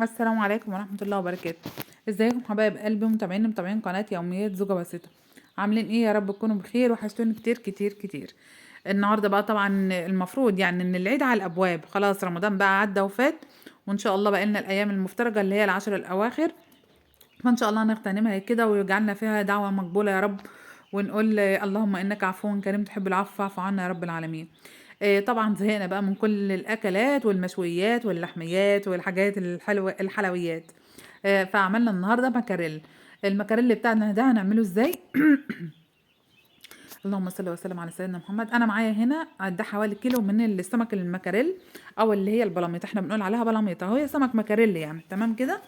السلام عليكم ورحمة الله وبركاته. ازيكم حبايب قلبي متابعين قناة يوميات زوجة بسيطة. عاملين ايه؟ يا رب تكونوا بخير، وحشتوني كتير كتير كتير. النهاردة بقى طبعا المفروض يعني ان العيد على الابواب، خلاص رمضان بقى عدى وفات، وان شاء الله بقى لنا الايام المفترجة اللي هي العشر الاواخر، فان شاء الله نغتنمها كده ويجعلنا فيها دعوة مقبولة يا رب. ونقول اللهم انك عفو كريم تحب العفو فاعف عنا يا رب العالمين. طبعا زهقنا بقى من كل الاكلات والمشويات واللحميات والحاجات الحلوه الحلويات. فعملنا النهارده مكاريل. المكاريل بتاعنا ده هنعمله ازاي؟ اللهم صل وسلم على سيدنا محمد. انا معايا هنا ده حوالي كيلو من السمك المكاريل، او اللي هي البلاميط، احنا بنقول عليها بلاميط، اهو هي سمك مكاريل يعني، تمام كده.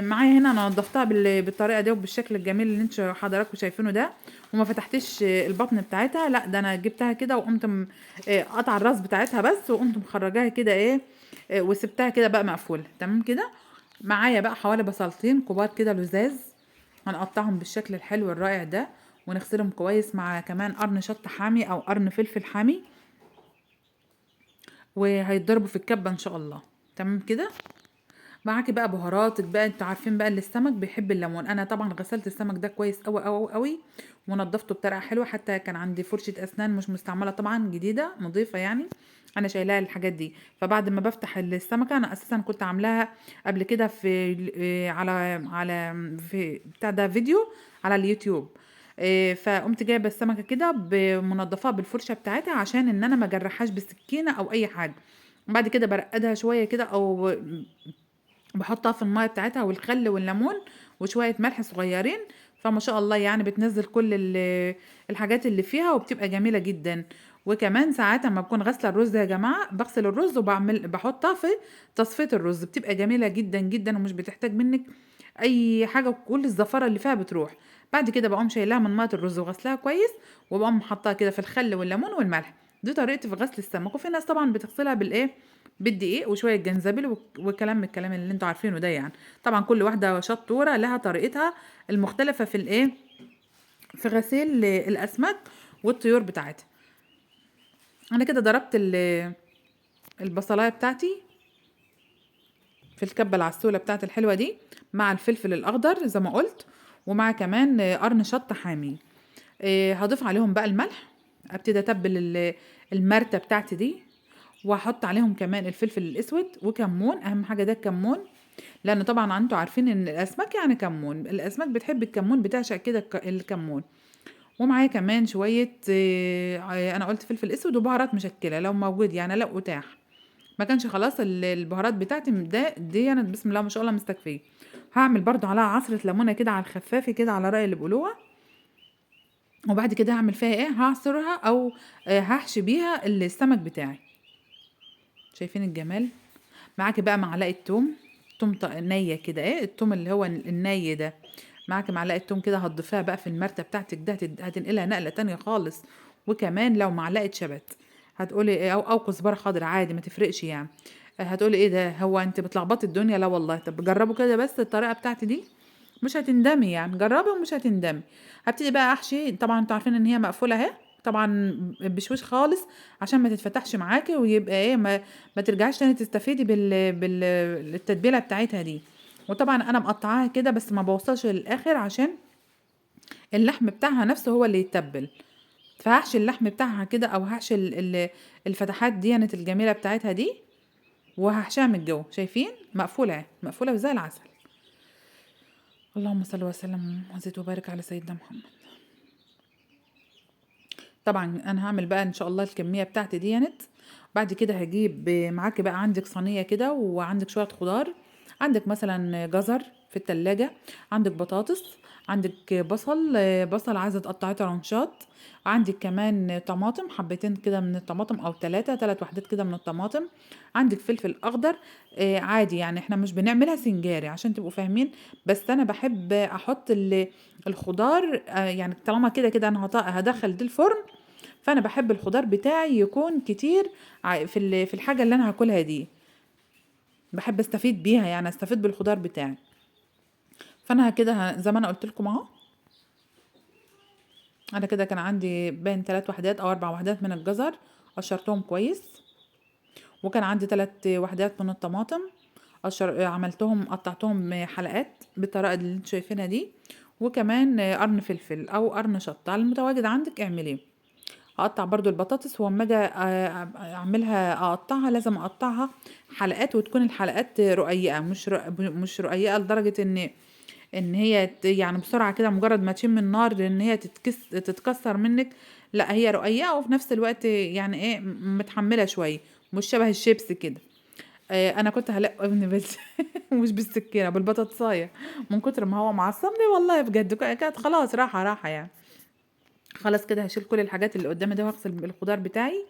معايا هنا انا نضفتها بالطريقه دي وبالشكل الجميل اللي انتوا حضراتكم شايفينه ده، وما فتحتش البطن بتاعتها، لا ده انا جبتها كده وقمت قطع الراس بتاعتها بس، وقمت مخرجاها كده ايه، وسبتها كده بقى مقفوله تمام كده. معايا بقى حوالي بصلتين كبار كده لزاز، هنقطعهم بالشكل الحلو الرائع ده، ونغسلهم كويس، مع كمان قرن شطه حامي او قرن فلفل حامي، وهيتضربوا في الكبه ان شاء الله. تمام كده. معاكي بقى بهاراتك بقى، انتوا عارفين بقى اللي السمك بيحب الليمون. انا طبعا غسلت السمك ده كويس قوي قوي قوي، ونضفته بطريقه حلوه، حتى كان عندي فرشه اسنان مش مستعمله طبعا، جديده نظيفه يعني، انا شايلاها الحاجات دي. فبعد ما بفتح السمكه، انا اساسا كنت عاملاها قبل كده في على في بتاع ده فيديو على اليوتيوب. فقمت جايبه السمكه كده بمنضفاها بالفرشه بتاعتها، عشان ان انا ما اجرحهاش بالسكينه او اي حاجه. بعد كده برقدها شويه كده، او بحطها في الميه بتاعتها والخل والليمون وشويه ملح صغيرين، فما شاء الله يعني بتنزل كل الحاجات اللي فيها، وبتبقى جميله جدا. وكمان ساعات اما بكون غاسله الرز يا جماعه، بغسل الرز وبعمل بحطها في تصفيه الرز، بتبقى جميله جدا جدا، ومش بتحتاج منك اي حاجه، كل الزفاره اللي فيها بتروح. بعد كده بقوم شايلاها من ميه الرز وغسلها كويس، وبقوم حطها كده في الخل والليمون والملح. دي طريقتي في غسل السمك. وفي ناس طبعا بتغسلها بالايه، بالدقيق وشويه جنزبيل وكلام من الكلام اللي انتوا عارفينه ده يعني. طبعا كل واحده شطوره لها طريقتها المختلفه في الايه، في غسيل الاسماك والطيور بتاعتها. انا كده ضربت البصلايه بتاعتي في الكبه العسوله بتاعت الحلوه دي، مع الفلفل الاخضر زي ما قلت، ومع كمان قرن شطه حامي. هضيف عليهم بقى الملح، ابتدي اتبل المرتة بتاعتي دي، واحط عليهم كمان الفلفل الاسود وكمون، اهم حاجه ده الكمون، لان طبعا انتوا عارفين ان الاسماك يعني كمون، الاسماك بتحب الكمون، بتعشق كده الكمون. ومعايا كمان شويه انا قلت فلفل اسود وبهارات مشكله لو موجود يعني، لو اتاح. ما كانش خلاص البهارات بتاعتي دي انا بسم الله ما شاء الله مستكفيه. هعمل برضو عليها عصره ليمونه كده على الخفاف كده، على رأي اللي بيقولوها. وبعد كده هعمل فيها ايه، هعصرها او هحشي بيها السمك بتاعي. شايفين الجمال؟ معاكي بقى معلقه توم، نيه كده، ايه التوم اللي هو الني ده. معاكي معلقه توم كده، هتضيفيها بقى في المرتة بتاعتك ده، هتنقلها نقله تانية خالص. وكمان لو معلقه شبت، هتقولي ايه، او كزبره خضراء عادي ما تفرقش يعني. هتقولي ايه ده، هو انت بتلخبطي الدنيا؟ لا والله، طب جربوا كده بس الطريقه بتاعتي دي، مش هتندمي يعني، جربي ومش هتندمي. هبتدي بقى احشي، طبعا انتوا عارفين ان هي مقفوله اهي، طبعا بشوش خالص، عشان ما تتفتحش معاكي، ويبقى ايه، ما ترجعش تاني تستفيدي التتبيله بتاعتها دي. وطبعا انا مقطعاها كده بس ما بوصلش للاخر، عشان اللحم بتاعها نفسه هو اللي يتبل. فهحشي اللحم بتاعها كده، او هحشي الفتحات دي الجميله بتاعتها دي، وهحشيها من جوه. شايفين مقفوله اهي، مقفوله زي العسل. اللهم صل وسلم وزد وبارك على سيدنا محمد. طبعا انا هعمل بقى ان شاء الله الكميه بتاعتي ديت. بعد كده هجيب معاكي بقى، عندك صينيه كده وعندك شويه خضار، عندك مثلا جزر في التلاجة، عندك بطاطس، عندك بصل عايزه تقطعيه طرنشات، عندك كمان طماطم، حبتين كده من الطماطم او ثلاث وحدات كده من الطماطم، عندك فلفل اخضر. عادي يعني، احنا مش بنعملها سنجاري عشان تبقوا فاهمين، بس انا بحب احط الخضار يعني، طالما كده كده انا هدخل دي الفرن، فانا بحب الخضار بتاعي يكون كتير في الحاجه اللي انا هاكلها دي، بحب استفيد بيها يعني، استفيد بالخضار بتاعي. فانا كده زي ما انا قلت لكم اهو، انا كده كان عندي بين 3 وحدات او 4 وحدات من الجزر، قشرتهم كويس، وكان عندي 3 وحدات من الطماطم، عملتهم قطعتهم حلقات بالطريقه اللي انتوا شايفينها دي. وكمان قرن فلفل او قرن شطه على المتواجد عندك اعمليه. هقطع برضو البطاطس، واما اجي اعملها اقطعها لازم اقطعها حلقات، وتكون الحلقات رقيقه، مش رقيقه لدرجه ان هي يعني بسرعه كده مجرد ما تشم النار ان هي تتكسر منك. لا هي رقيقه وفي نفس الوقت يعني ايه متحمله شويه، مش شبه الشيبس كده. انا كنت هلق ابني بس مش بالسكينه، بالبطاطسايه، من كتر ما هو معصبني والله بجد. كانت خلاص راحه يعني. خلاص كده هشيل كل الحاجات اللي قدامي دي، وهغسل الخضار بتاعي،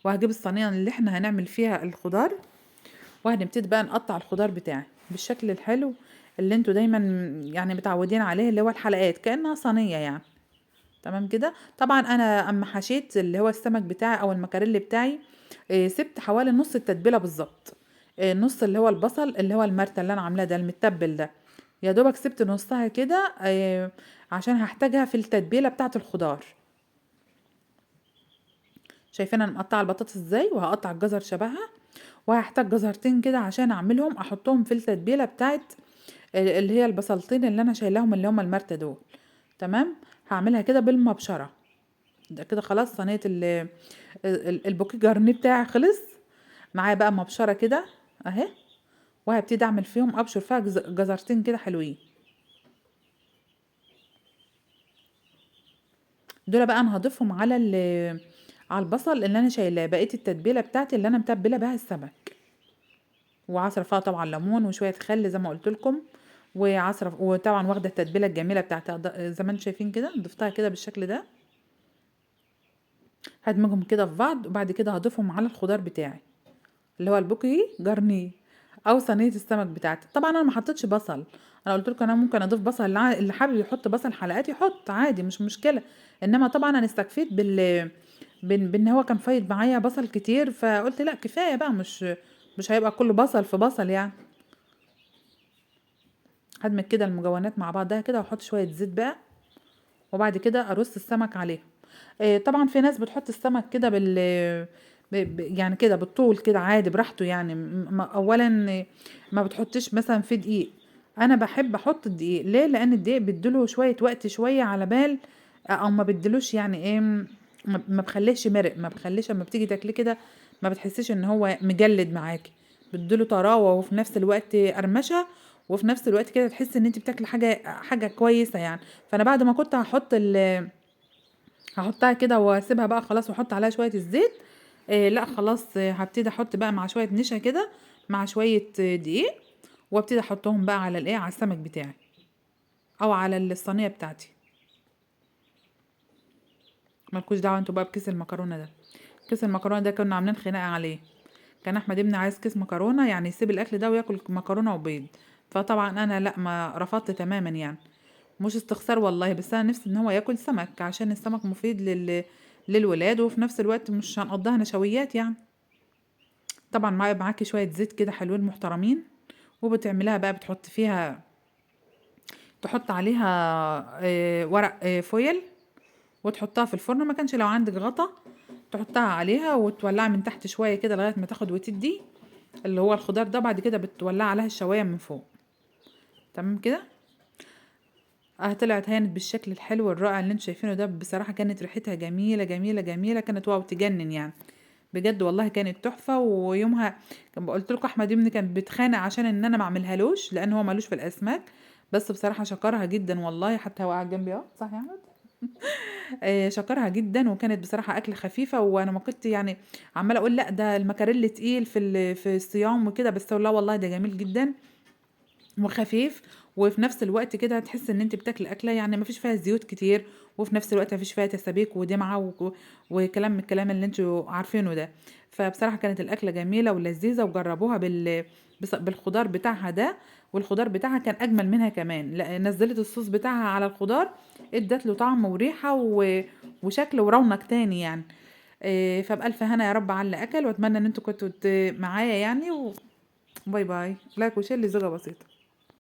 وهجيب الصينيه اللي احنا هنعمل فيها الخضار، وهنبتدي بقى نقطع الخضار بتاعي بالشكل الحلو اللي انتوا دايما يعني متعودين عليه، اللي هو الحلقات كأنها صينيه يعني. تمام كده. طبعا انا اما حشيت اللي هو السمك بتاعي او المكاريلي بتاعي، سبت حوالي نص التتبيله بالظبط. نص اللي هو البصل اللي هو المرتة اللي انا عاملاه ده المتبل ده، يا دوبك سبت نصها كده عشان هحتاجها في التتبيله بتاعه الخضار. شايفين انا مقطعه البطاطس ازاي، وهقطع الجزر شبهها، وهحتاج جزرتين كده عشان اعملهم احطهم في التتبيله بتاعت اللي هي البصلتين اللي انا شايلاهم اللي هم المرتة دول. تمام. هعملها كده بالمبشره. ده كده خلاص صينيه البوكيه جارنيه بتاعي خلص. معايا بقى مبشره كده اهي، وهبتدي اعمل فيهم ابشر فيها جزرتين كده حلوين. دول بقى انا هضيفهم على على البصل اللي انا شايلاه، بقيه التتبيله بتاعتي اللي انا متبله بها السمك، وعصره فيها طبعا ليمون وشويه خل زي ما قلت لكم، وعصره، وطبعا واخده التتبيله الجميله بتاعتها زي ما انتم شايفين كده، ضفتها كده بالشكل ده. هدمجهم كده في بعض، وبعد كده هضيفهم على الخضار بتاعي اللي هو البوكي جارنيه او صينيه السمك بتاعتي. طبعا انا ما حطيتش بصل، انا قلت لكم انا ممكن اضيف بصل، اللي حابب يحط بصل حلقات يحط عادي مش مشكله. انما طبعا انا استكفيت بان هو كان فايض معايا بصل كتير، فقلت لا كفايه بقى، مش هيبقى كل بصل في بصل يعني. هدمج كده المكونات مع بعضها كده، واحط شويه زيت بقى، وبعد كده ارص السمك عليه. طبعا في ناس بتحط السمك كده يعني كده بالطول كده عادي براحته يعني. اولا ما بتحطش مثلا في دقيق. انا بحب احط الدقيق ليه؟ لان الدقيق بيديله شويه وقت شويه على بال، او ما بيديلوش يعني ايه، ما بخليش مرق، ما بخليش اما بتيجي تاكليه كده ما بتحسيش ان هو مجلد معاكي. بتديله طراوه وفي نفس الوقت قرمشه، وفي نفس الوقت كده تحسي ان انت بتاكلي حاجه كويسه يعني. فانا بعد ما كنت هحطها كده واسيبها بقى خلاص، واحط عليها شويه الزيت. لا خلاص هبتدي احط بقى مع شويه نشا كده، مع شويه دقيق، وابتدي احطهم بقى على على السمك بتاعي او على الصينيه بتاعتي. مالكوش دعوه انتوا بقى بكيس المكرونه ده. كيس المكرونه ده كنا عاملين خناقه عليه. كان احمد ابني عايز كيس مكرونه، يعني يسيب الاكل ده وياكل مكرونه وبيض. فطبعا انا لا، ما رفضت تماما يعني. مش استخسار والله، بس انا نفسي ان هو ياكل سمك عشان السمك مفيد للولاد، وفي نفس الوقت مش هنقضيها نشويات يعني. طبعا معاكي شويه زيت كده حلوين محترمين، وبتعمليها بقى بتحط فيها، تحط عليها ورق فويل، وتحطها في الفرن. ما كانش لو عندك غطا تحطها عليها وتولعها من تحت شويه كده لغايه ما تاخد وتدي اللي هو الخضار ده. بعد كده بتولع عليها الشوايه من فوق. تمام كده. طلعت هانت بالشكل الحلو الرائع اللي انتوا شايفينه ده. بصراحه كانت ريحتها جميله جميله جميله، كانت واو تجنن يعني. بجد والله كانت تحفه. ويومها كان قلت لكم احمد ابني كان بيتخانق عشان ان انا ما اعملهالوش لان هو مالوش في الاسماك، بس بصراحه شكرها جدا والله. حتى هو قاعد جنبي اهو، صح يا احمد؟ شكرها جدا، وكانت بصراحه اكل خفيفه. وانا ما كنت يعني عماله اقول لا ده المكاريل تقيل في الصيام وكده، بس لا والله ده جميل جدا وخفيف. وفي نفس الوقت كده هتحس ان انت بتاكل اكله يعني ما فيش فيها زيوت كتير، وفي نفس الوقت ما فيش فيها تسابيك ودمعه وكلام من الكلام اللي انتوا عارفينه ده. فبصراحه كانت الاكله جميله ولذيذه، وجربوها بالخضار بتاعها ده. والخضار بتاعها كان اجمل منها كمان، نزلت الصوص بتاعها على الخضار، ادت له طعم وريحه وشكل ورونق تاني يعني. فبألف هنا يا رب على اللي اكل، واتمنى ان انتوا كنتوا معايا يعني. باي باي. لايك وشير لزوجة بسيطة.